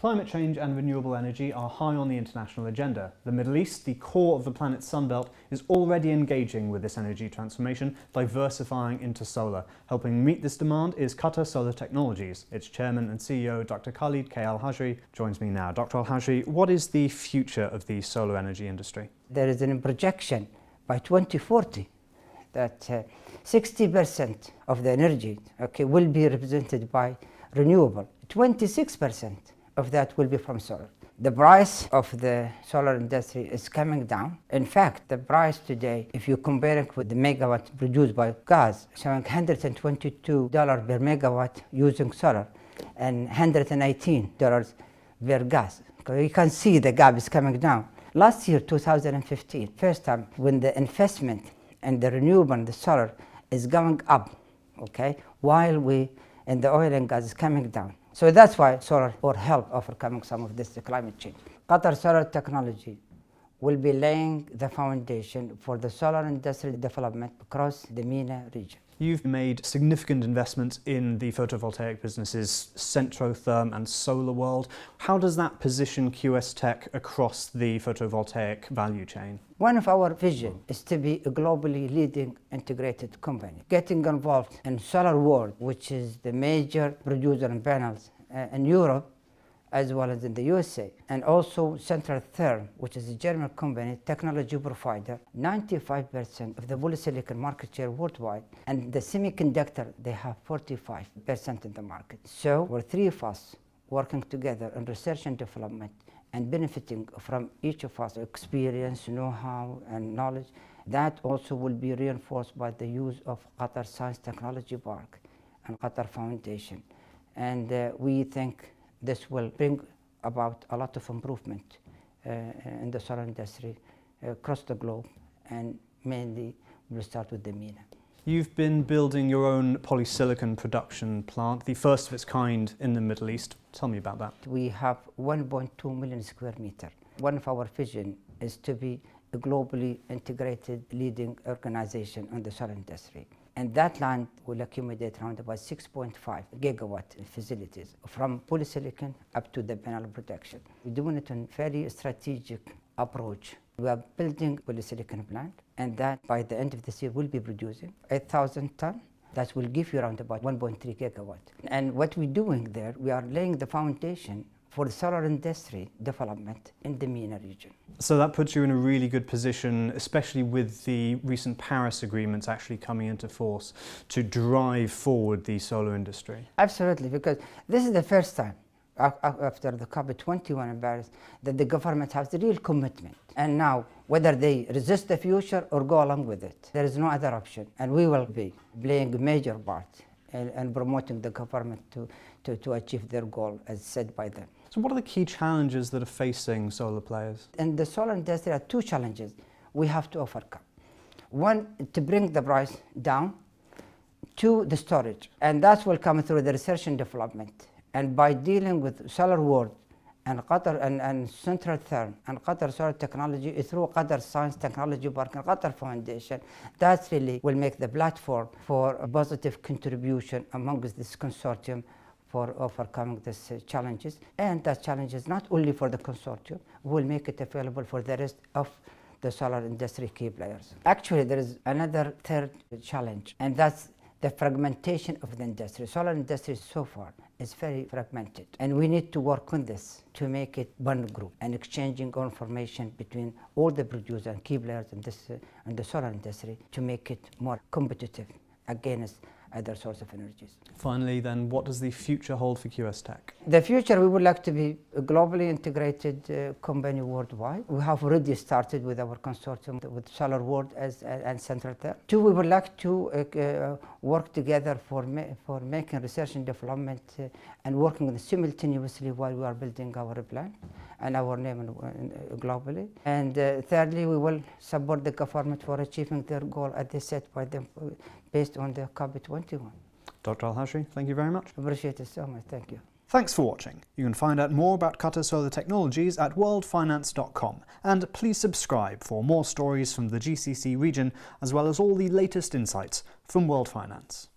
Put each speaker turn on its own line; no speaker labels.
Climate change and renewable energy are high on the international agenda. The Middle East, the core of the planet's sunbelt, is already engaging with this energy transformation, diversifying into solar. Helping meet this demand is Qatar Solar Technologies. Its chairman and CEO, Dr. Khalid K Al Hajri, joins me now. Dr. Al Hajri, what is the future of the solar energy industry?
There is a projection by 2040 that 60% of the energy will be represented by renewable. 26% of that will be from solar. The price of the solar industry is coming down. In fact, the price today, if you compare it with the megawatt produced by gas, showing $122 per megawatt using solar and $118 per gas. You can see the gap is coming down. Last year, 2015, first time when the investment and the renewable and the solar is going up, while the oil and gas is coming down. So that's why solar will help overcoming some of this climate change. Qatar Solar Technologies will be laying the foundation for the solar industry development across the MENA region.
You've made significant investments in the photovoltaic businesses Centrotherm and Solar World. How does that position QSTec across the photovoltaic value chain?
One of our vision is to be a globally leading integrated company. Getting involved in Solar World, which is the major producer in panels in Europe, as well as in the USA, and also Centrotherm, which is a German company, technology provider, 95% of the polysilicon market share worldwide, and the semiconductor, they have 45% in the market. So we're three of us working together in research and development and benefiting from each of us experience, know-how, and knowledge. That also will be reinforced by the use of Qatar Science Technology Park and Qatar Foundation. And we think this will bring about a lot of improvement in the solar industry across the globe, and mainly we'll start with the MENA.
You've been building your own polysilicon production plant, the first of its kind in the Middle East. Tell me about that.
We have 1.2 million square meters. One of our vision is to be a globally integrated leading organization in the solar industry. And that land will accumulate around about 6.5 gigawatt facilities, from polysilicon up to the panel production. We're doing it in a very strategic approach. We are building a polysilicon plant, and that by the end of this year will be producing 8,000 tons. That will give you around about 1.3 gigawatt. And what we're doing there, we are laying the foundation for the solar industry development in the MENA region.
So that puts you in a really good position, especially with the recent Paris agreements actually coming into force, to drive forward the solar industry.
Absolutely, because this is the first time after the COP21 in Paris that the government has the real commitment. And now, whether they resist the future or go along with it, there is no other option. And we will be playing a major part in promoting the government to achieve their goal as said by them.
So what are the key challenges that are facing solar players?
In the solar industry, there are two challenges we have to overcome. One, to bring the price down. Two, the storage. And that will come through the research and development. And by dealing with Solar World and Qatar and Centrotherm and Qatar Solar Technology through Qatar Science Technology Park and Qatar Foundation, that really will make the platform for a positive contribution amongst this consortium for overcoming these challenges. And that challenge is not only for the consortium, we will make it available for the rest of the solar industry key players. Actually, there is another third challenge, and that's the fragmentation of the industry. Solar industry so far is very fragmented, and we need to work on this to make it one group and exchanging information between all the producers and key players in the solar industry to make it more competitive against other sources of energies.
Finally then, what does the future hold for QSTec?
The future, we would like to be a globally integrated company worldwide. We have already started with our consortium with Solar World and Centrotherm. Two, we would like to work together for making research and development and working simultaneously while we are building our plan and our name globally. And thirdly, we will support the government for achieving their goal as they set by them based on the COP21.
Dr. Al Hajri, thank you very much.
Appreciate it so much, thank you.
Thanks for watching. You can find out more about Qatar Solar Technologies at worldfinance.com, and please subscribe for more stories from the GCC region, as well as all the latest insights from World Finance.